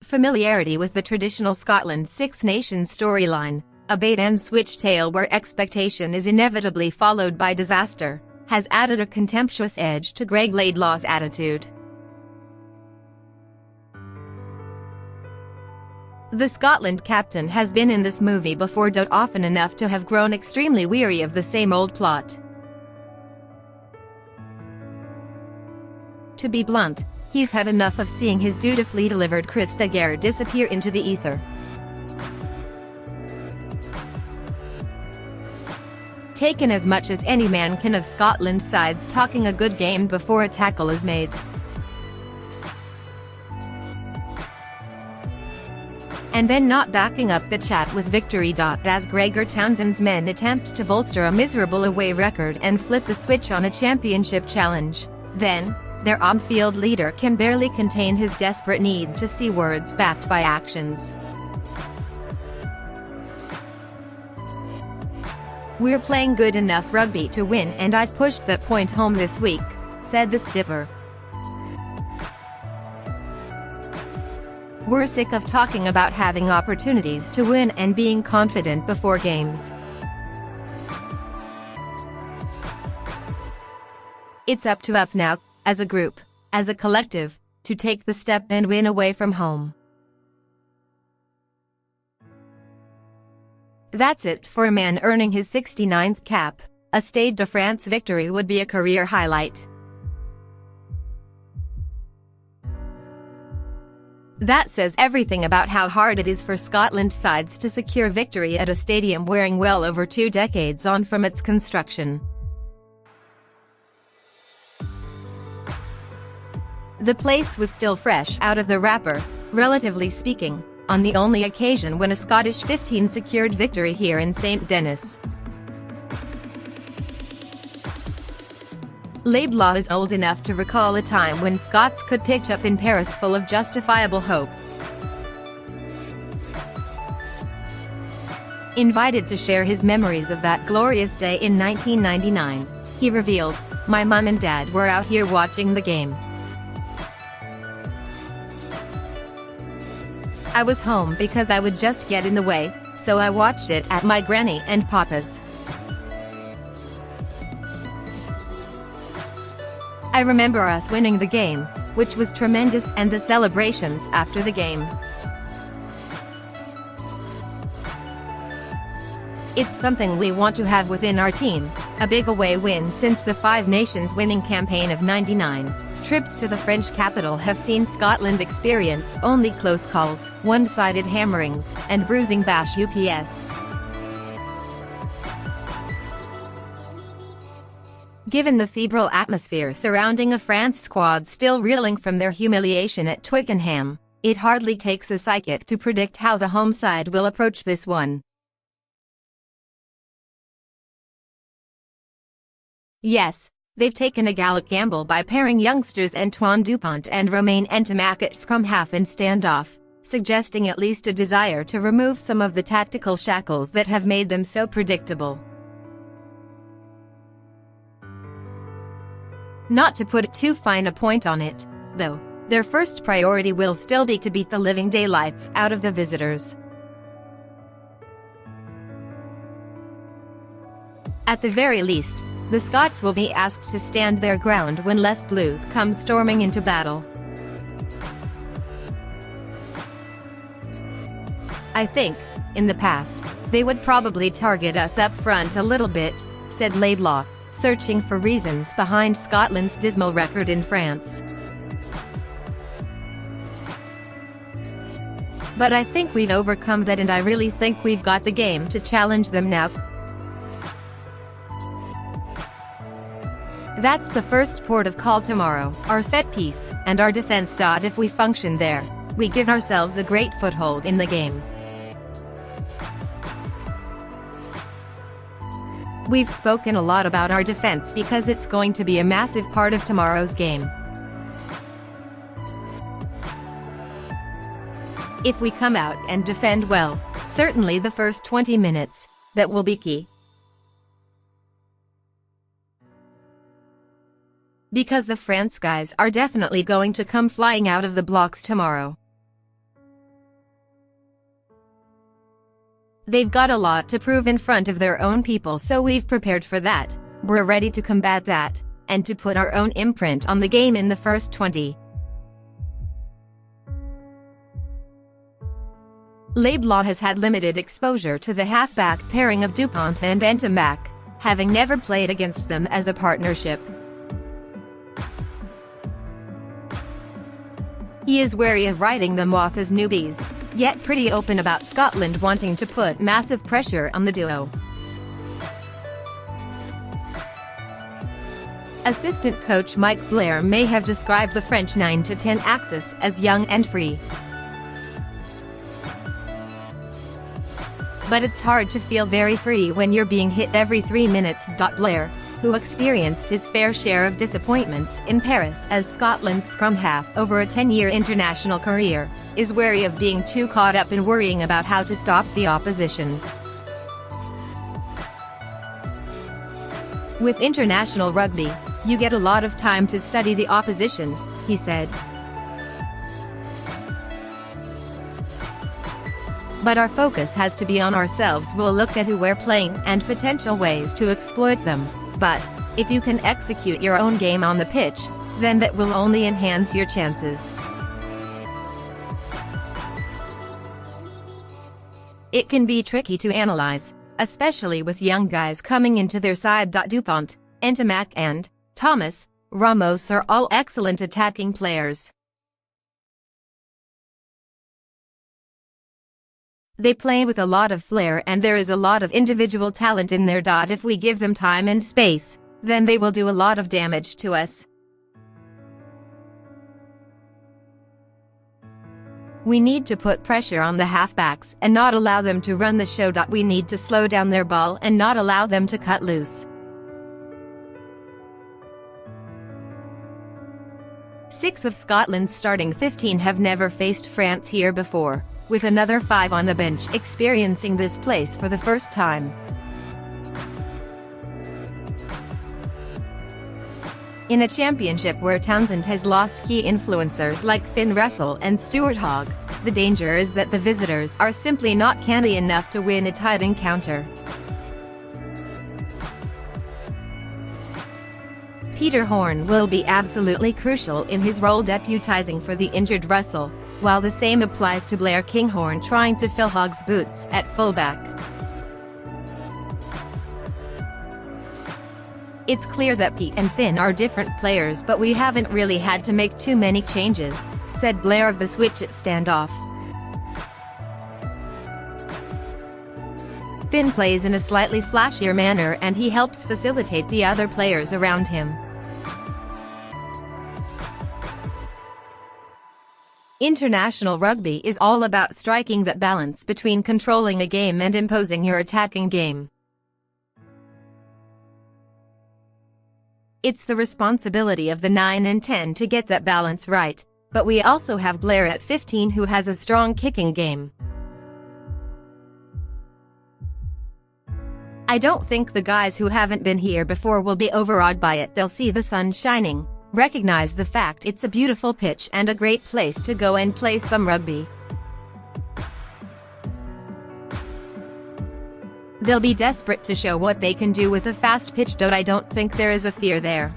Familiarity with the traditional Scotland Six Nations storyline, a bait-and-switch tale where expectation is inevitably followed by disaster, has added a contemptuous edge to Greig Laidlaw's attitude. The Scotland captain has been in this movie before, often enough to have grown extremely weary of the same old plot. To be blunt, he's had enough of seeing his dutifully delivered Chris Daguerre disappear into the ether. Taken as much as any man can of Scotland sides talking a good game before a tackle is made. And then not backing up the chat with victory. As Gregor Townsend's men attempt to bolster a miserable away record and flip the switch on a championship challenge, then, their on-field leader can barely contain his desperate need to see words backed by actions. "We're playing good enough rugby to win, and I pushed that point home this week," said the skipper. "We're sick of talking about having opportunities to win and being confident before games. It's up to us now, as a group, as a collective, to take the step and win away from home." That's it for a man earning his 69th cap. A Stade de France victory would be a career highlight. That says everything about how hard it is for Scotland sides to secure victory at a stadium wearing well over 2 decades on from its construction. The place was still fresh out of the wrapper, relatively speaking, on the only occasion when a Scottish 15 secured victory here in St. Denis. Laidlaw is old enough to recall a time when Scots could pitch up in Paris full of justifiable hope. Invited to share his memories of that glorious day in 1999, he revealed, "My mum and dad were out here watching the game. I was home because I would just get in the way, so I watched it at my granny and papa's. I remember us winning the game, which was tremendous, and the celebrations after the game. It's something we want to have within our team, a big away win since the Five Nations winning campaign of '99. Trips to the French capital have seen Scotland experience only close calls, one-sided hammerings, and bruising bash ups. Given the febrile atmosphere surrounding a France squad still reeling from their humiliation at Twickenham, it hardly takes a psychic to predict how the home side will approach this one. Yes, they've taken a gallant gamble by pairing youngsters Antoine Dupont and Romain Ntamack at scrum half and standoff, suggesting at least a desire to remove some of the tactical shackles that have made them so predictable. Not to put too fine a point on it, though, their first priority will still be to beat the living daylights out of the visitors. At the very least, the Scots will be asked to stand their ground when Les Blues come storming into battle. I think, in the past, they would probably target us up front a little bit, said Laidlaw, searching for reasons behind Scotland's dismal record in France. But I think we've overcome that, and I really think we've got the game to challenge them now. That's the first port of call tomorrow, our set piece, and our defense. If we function there, we give ourselves a great foothold in the game. We've spoken a lot about our defense because it's going to be a massive part of tomorrow's game. If we come out and defend well, certainly the first 20 minutes, that will be key. because the France guys are definitely going to come flying out of the blocks tomorrow. They've got a lot to prove in front of their own people, so we've prepared for that. We're ready to combat that, and to put our own imprint on the game in the first 20. Laidlaw has had limited exposure to the halfback pairing of Dupont and Ntamack, having never played against them as a partnership. He is wary of writing them off as newbies, yet pretty open about Scotland wanting to put massive pressure on the duo. Assistant coach Mike Blair may have described the French 9-10 axis as young and free. But it's hard to feel very free when you're being hit every 3 minutes. Blair, who experienced his fair share of disappointments in Paris as Scotland's scrum half over a 10-year international career, is wary of being too caught up in worrying about how to stop the opposition. With international rugby, you get a lot of time to study the opposition, he said. But our focus has to be on ourselves. We'll look at who we're playing and potential ways to exploit them. But if you can execute your own game on the pitch, then that will only enhance your chances. It can be tricky to analyze, especially with young guys coming into their side. Dupont, Ntamack and Thomas Ramos are all excellent attacking players. They play with a lot of flair and there is a lot of individual talent in there. If we give them time and space, then they will do a lot of damage to us. We need to put pressure on the halfbacks and not allow them to run the show. We need to slow down their ball and not allow them to cut loose. 6 of Scotland's starting 15 have never faced France here before, with another 5 on the bench experiencing this place for the first time. In a championship where Townsend has lost key influencers like Finn Russell and Stuart Hogg, the danger is that the visitors are simply not canny enough to win a tight encounter. Peter Horne will be absolutely crucial in his role deputising for the injured Russell, while the same applies to Blair Kinghorn trying to fill Hogg's boots at fullback. It's clear that Pete and Finn are different players, but we haven't really had to make too many changes, said Blair of the switch at standoff. Finn plays in a slightly flashier manner and he helps facilitate the other players around him. International rugby is all about striking that balance between controlling a game and imposing your attacking game. It's the responsibility of the 9 and 10 to get that balance right, but we also have Blair at 15 who has a strong kicking game. I don't think the guys who haven't been here before will be overawed by it. They'll see the sun shining, recognize the fact it's a beautiful pitch and a great place to go and play some rugby. They'll be desperate to show what they can do with a fast pitch. I don't think there is a fear there.